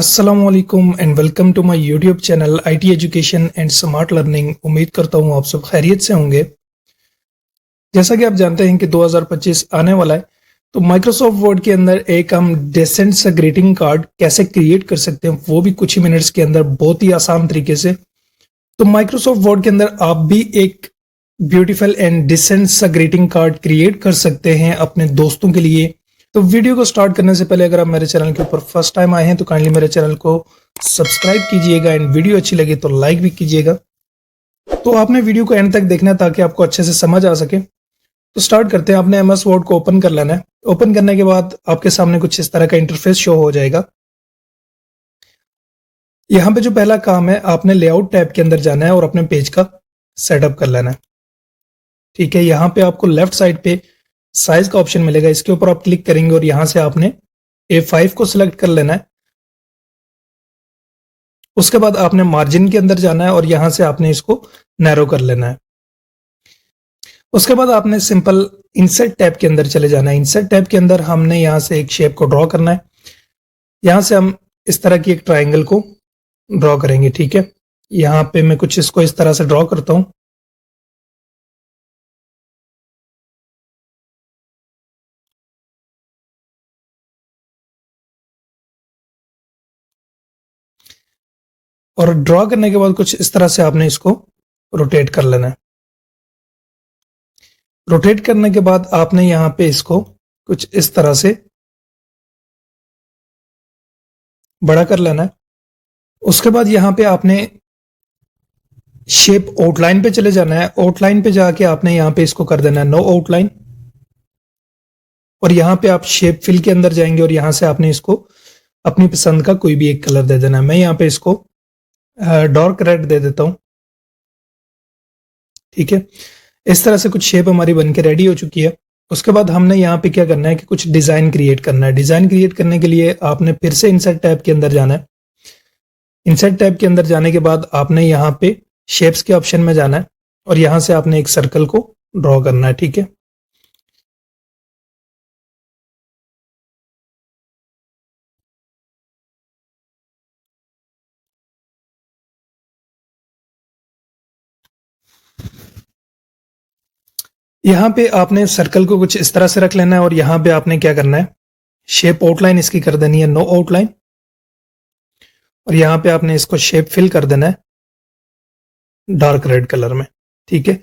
अस्सलामुअलैकुम and welcome to my YouTube channel IT education and smart learning. उम्मीद करता हूँ आप सब खैरियत से होंगे। जैसा कि आप जानते हैं कि 2025 आने वाला है, तो माइक्रोसॉफ्ट वर्ड के अंदर एक हम डेसेंट सा ग्रीटिंग कार्ड कैसे क्रिएट कर सकते हैं, वो भी कुछ ही मिनट्स के अंदर बहुत ही आसान तरीके से। तो माइक्रोसॉफ्ट वर्ड के अंदर आप भी एक ब्यूटीफुल एंड डिसेंट सा ग्रीटिंग कार्ड क्रिएट कर सकते हैं अपने दोस्तों के लिए। तो वीडियो को स्टार्ट करने से पहले अगर आप मेरे चैनल के ऊपर फर्स्ट टाइम आए हैं तो काइंडली मेरे चैनल को सब्सक्राइब कीजिएगा एंड वीडियो अच्छी लगे तो लाइक भी कीजिएगा। तो आपने वीडियो को एंड तक देखना है ताकि आपको अच्छे से समझ आ सके। तो स्टार्ट करते हैं। आपने एमएस वर्ड को ओपन कर लेना है। ओपन करने के बाद आपके सामने कुछ इस तरह का इंटरफेस शो हो जाएगा। यहाँ पे जो पहला काम है, आपने लेआउट टैब के अंदर जाना है और अपने पेज का सेटअप कर लेना है। ठीक है, यहाँ पे आपको लेफ्ट साइड पे साइज का ऑप्शन मिलेगा, इसके ऊपर आप क्लिक करेंगे और यहां से आपने A5 को सिलेक्ट कर लेना है। उसके बाद आपने मार्जिन के अंदर जाना है और यहां से आपने इसको नैरो कर लेना है। उसके बाद आपने सिंपल इंसर्ट टैब के अंदर चले जाना है। इंसर्ट टैब के अंदर हमने यहां से एक शेप को ड्रॉ करना है। यहां से हम इस तरह की एक ट्राइंगल को ड्रॉ करेंगे। ठीक है, यहां पे मैं कुछ इसको इस तरह से ड्रॉ करता हूं। और ड्रॉ करने के बाद कुछ इस तरह से आपने इसको रोटेट कर लेना है। रोटेट करने के बाद आपने यहां पे इसको कुछ इस तरह से बड़ा कर लेना है। उसके बाद यहां पे आपने शेप आउटलाइन पे चले जाना है। आउटलाइन पे जाके आपने यहां पे इसको कर देना है नो आउटलाइन। और यहां पे आप शेप फिल के अंदर जाएंगे और यहां से आपने इसको अपनी पसंद का कोई भी एक कलर दे देना है। मैं यहां पे इसको डार्क रेड दे देता हूं। ठीक है, इस तरह से कुछ शेप हमारी बनके रेडी हो चुकी है। उसके बाद हमने यहाँ पे क्या करना है कि कुछ डिजाइन क्रिएट करना है। डिजाइन क्रिएट करने के लिए आपने फिर से इंसर्ट टैब के अंदर जाना है। इंसर्ट टैब के अंदर जाने के बाद आपने यहाँ पे शेप्स के ऑप्शन में जाना है और यहां से आपने एक सर्कल को ड्रॉ करना है। ठीक है, यहाँ पे आपने सर्कल को कुछ इस तरह से रख लेना है और यहाँ पे आपने क्या करना है, शेप आउटलाइन इसकी कर देनी है नो आउटलाइन। और यहाँ पे आपने इसको शेप फिल कर देना है डार्क रेड कलर में। ठीक है,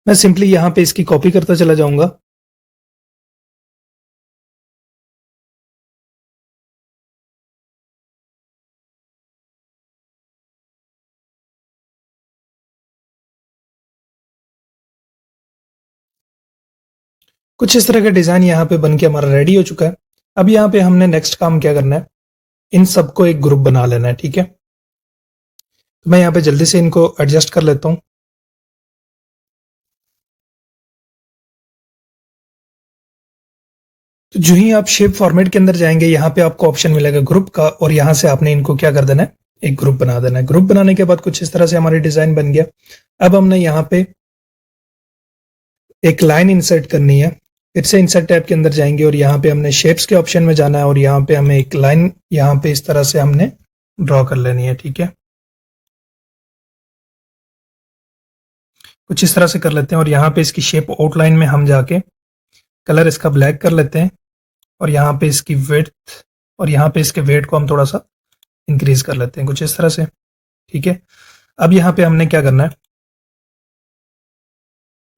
मैं सिंपली यहाँ पे इसकी कॉपी करता चला जाऊंगा। कुछ इस तरह का डिजाइन यहाँ पे बन के हमारा रेडी हो चुका है। अब यहाँ पे हमने नेक्स्ट काम क्या करना है, इन सबको एक ग्रुप बना लेना है। ठीक है, तो मैं यहाँ पे जल्दी से इनको एडजस्ट कर लेता हूँ। तो जो ही आप शेप फॉर्मेट के अंदर जाएंगे, यहाँ पे आपको ऑप्शन मिलेगा ग्रुप का और यहाँ से आपने इनको क्या कर देना है, एक ग्रुप बना देना है। ग्रुप बनाने के बाद कुछ इस तरह से हमारी डिजाइन बन गया। अब हमने यहाँ पे एक लाइन इंसर्ट करनी है। फिर से इंसर्ट टैब के अंदर जाएंगे और यहाँ पे हमने शेप्स के ऑप्शन में जाना है और यहाँ पे हमें एक लाइन यहाँ पे इस तरह से हमने ड्रॉ कर लेनी है। ठीक है, कुछ इस तरह से कर लेते हैं और यहाँ पे इसकी शेप आउटलाइन में हम जाके कलर इसका ब्लैक कर लेते हैं और यहाँ पे इसकी विड्थ और यहाँ पे इसके वेट को हम थोड़ा सा इंक्रीज कर लेते हैं कुछ इस तरह से। ठीक है, अब यहाँ पे हमने क्या करना है,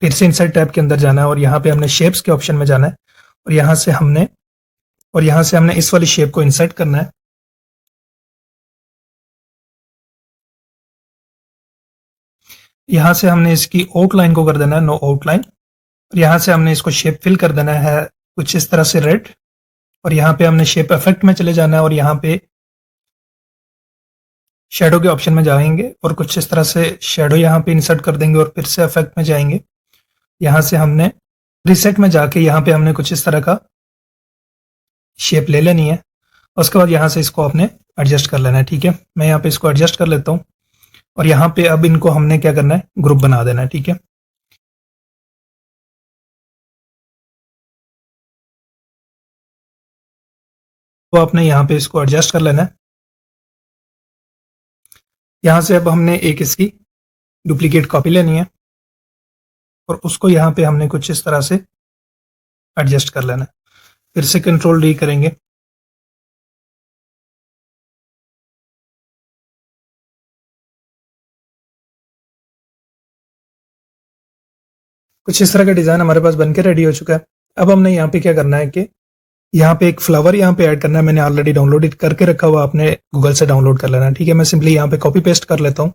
फिर से इंसर्ट टैब के अंदर जाना है और यहाँ पे हमने शेप्स के ऑप्शन में जाना है और यहाँ से हमने इस वाली शेप को इंसर्ट करना है। यहाँ से हमने इसकी आउटलाइन को कर देना है नो आउटलाइन और यहाँ से हमने इसको शेप फिल कर देना है कुछ इस तरह से रेड। और यहाँ पे हमने शेप इफेक्ट में चले जाना है और यहाँ पे शेडो के ऑप्शन में जाएंगे और कुछ इस तरह से शेडो यहाँ पे इंसर्ट कर देंगे और फिर से इफेक्ट में जाएंगे। यहाँ से हमने रिसेट में जाके यहाँ पे हमने कुछ इस तरह का शेप ले लेनी है। उसके बाद यहाँ से इसको आपने एडजस्ट कर लेना है। ठीक है, मैं यहाँ पे इसको एडजस्ट कर लेता हूँ और यहाँ पे अब इनको हमने क्या करना है, ग्रुप बना देना है। ठीक है, तो आपने यहाँ पे इसको एडजस्ट कर लेना है। यहाँ से अब हमने एक इसकी डुप्लीकेट कॉपी लेनी है और उसको यहाँ पे हमने कुछ इस तरह से एडजस्ट कर लेना है। फिर से कंट्रोल डी करेंगे। कुछ इस तरह का डिजाइन हमारे पास बनके रेडी हो चुका है। अब हमने यहाँ पे क्या करना है कि यहाँ पे एक फ्लावर यहाँ पे ऐड करना है। मैंने ऑलरेडी डाउनलोड करके रखा हुआ, आपने गूगल से डाउनलोड कर लेना है। ठीक है, मैं सिंपली यहाँ पे कॉपी पेस्ट कर लेता हूँ।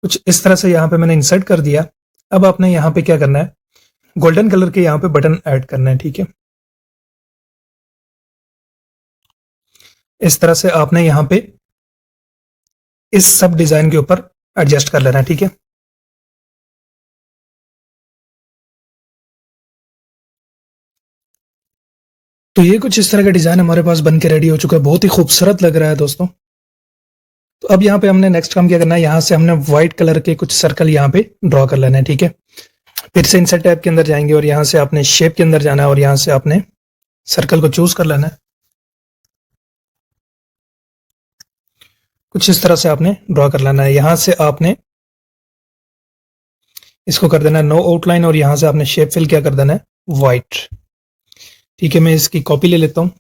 कुछ इस तरह से यहाँ पे मैंने इंसर्ट कर दिया। अब आपने यहाँ पे क्या करना है, गोल्डन कलर के यहाँ पे बटन ऐड करना है। ठीक है, इस तरह से आपने यहाँ पे इस सब डिजाइन के ऊपर एडजस्ट कर लेना है। ठीक है, तो ये कुछ इस तरह का डिजाइन हमारे पास बन के रेडी हो चुका है। बहुत ही खूबसूरत लग रहा है दोस्तों। तो अब यहाँ पे हमने नेक्स्ट काम क्या करना है, यहाँ से हमने व्हाइट कलर के कुछ सर्कल यहाँ पे ड्रॉ कर लेना है। ठीक है, फिर से इंसर्ट टैब के अंदर जाएंगे और यहाँ से आपने शेप के अंदर जाना है और यहाँ से आपने सर्कल को चूज कर लेना है। कुछ इस तरह से आपने ड्रॉ कर लेना है। यहाँ से आपने इसको कर देना है नो आउटलाइन और यहाँ से आपने शेप फिल क्या कर देना है, व्हाइट। ठीक है, मैं इसकी कॉपी ले लेता हूँ।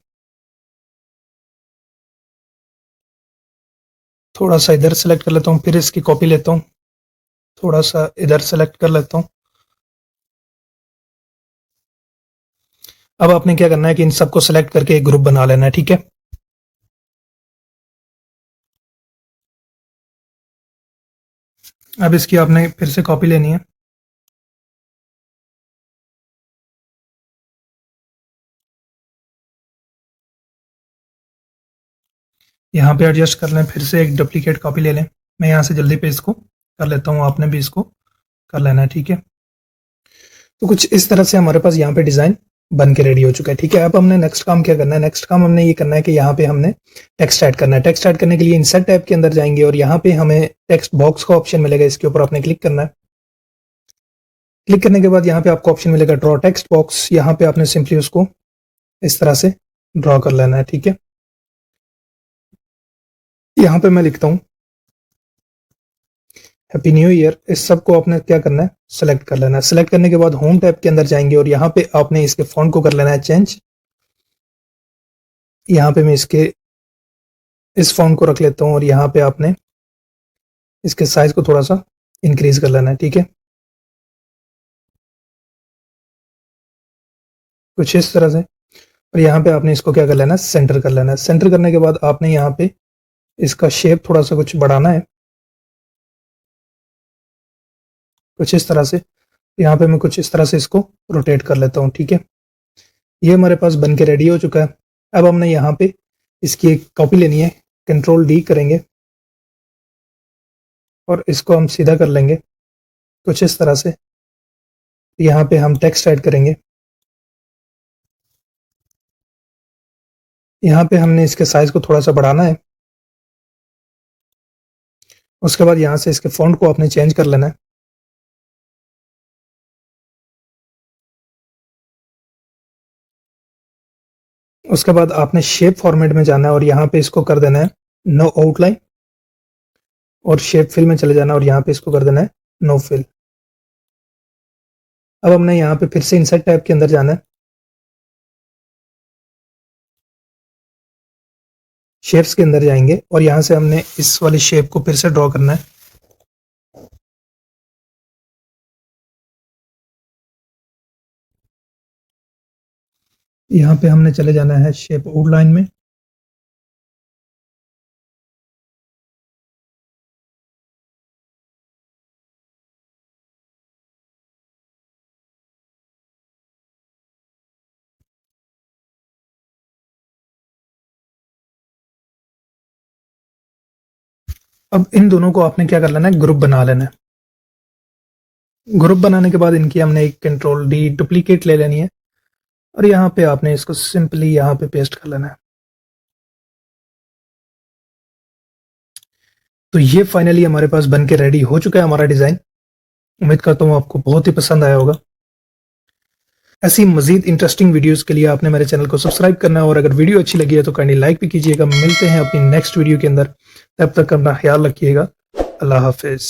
थोड़ा सा इधर सेलेक्ट कर लेता हूँ, फिर इसकी कॉपी लेता हूँ, थोड़ा सा इधर सेलेक्ट कर लेता हूँ। अब आपने क्या करना है कि इन सबको सेलेक्ट करके एक ग्रुप बना लेना है। ठीक है, अब इसकी आपने फिर से कॉपी लेनी है। यहाँ पे एडजस्ट कर लें, फिर से एक डुप्लीकेट कॉपी ले लें। मैं यहाँ से जल्दी पे इसको कर लेता हूँ, आपने भी इसको कर लेना है। ठीक है, तो कुछ इस तरह से हमारे पास यहाँ पे डिजाइन बन के रेडी हो चुका है। ठीक है, अब हमने नेक्स्ट काम क्या करना है, नेक्स्ट काम हमने ये करना है कि यहाँ पे हमने टेक्स्ट ऐड करना है। टेक्स्ट ऐड करने के लिए इंसर्ट टैब के अंदर जाएंगे और यहाँ पे हमें टेक्स्ट बॉक्स का ऑप्शन मिलेगा, इसके ऊपर आपने क्लिक करना है। क्लिक करने के बाद यहाँ पे आपको ऑप्शन मिलेगा ड्रॉ टेक्स्ट बॉक्स। यहाँ पे आपने सिंपली उसको इस तरह से ड्रॉ कर लेना है। ठीक है, यहाँ पे मैं लिखता हूँ हैप्पी न्यू ईयर। इस सब को आपने क्या करना है, सेलेक्ट कर लेना है। सेलेक्ट करने के बाद होम टैब के अंदर जाएंगे और यहाँ पे आपने इसके फॉन्ट को कर लेना है चेंज। यहाँ पे मैं इसके इस फॉन्ट को रख लेता हूँ और यहाँ पे आपने इसके साइज को थोड़ा सा इंक्रीज कर लेना है। ठीक है, कुछ इस तरह से। और यहाँ पे आपने इसको क्या कर लेना है, सेंटर कर लेना है। सेंटर करने के बाद आपने यहाँ पे इसका शेप थोड़ा सा कुछ बढ़ाना है, कुछ इस तरह से। यहाँ पे मैं कुछ इस तरह से इसको रोटेट कर लेता हूँ। ठीक है, ये हमारे पास बन के रेडी हो चुका है। अब हमने यहाँ पे इसकी एक कॉपी लेनी है, कंट्रोल डी करेंगे और इसको हम सीधा कर लेंगे कुछ इस तरह से। यहाँ पे हम टेक्स्ट ऐड करेंगे। यहाँ पे हमने इसके साइज को थोड़ा सा बढ़ाना है। उसके बाद यहाँ से इसके फॉन्ट को आपने चेंज कर लेना है। उसके बाद आपने शेप फॉर्मेट में जाना है और यहाँ पे इसको कर देना है नो आउटलाइन और शेप फिल में चले जाना और यहाँ पे इसको कर देना है नो फिल। अब हमने यहाँ पे फिर से इंसर्ट टैब के अंदर जाना है, शेप्स के अंदर जाएंगे और यहाँ से हमने इस वाली शेप को फिर से ड्रॉ करना है। यहाँ पे हमने चले जाना है शेप आउटलाइन में। अब इन दोनों को आपने क्या कर लेना है, ग्रुप बना लेना है। ग्रुप बनाने के बाद इनकी हमने एक कंट्रोल डी डुप्लीकेट ले लेनी है और यहाँ पे आपने इसको सिंपली यहाँ पे पेस्ट कर लेना है। तो ये फाइनली हमारे पास बन के रेडी हो चुका है हमारा डिजाइन। उम्मीद करता हूँ आपको बहुत ही पसंद आया होगा। ऐसी मजीद इंटरेस्टिंग वीडियोस के लिए आपने मेरे चैनल को सब्सक्राइब करना है, और अगर वीडियो अच्छी लगी है तो काइंडली लाइक भी कीजिएगा। मिलते हैं अपनी नेक्स्ट वीडियो के अंदर, तब तक अपना ख्याल रखिएगा। अल्लाह हाफिज।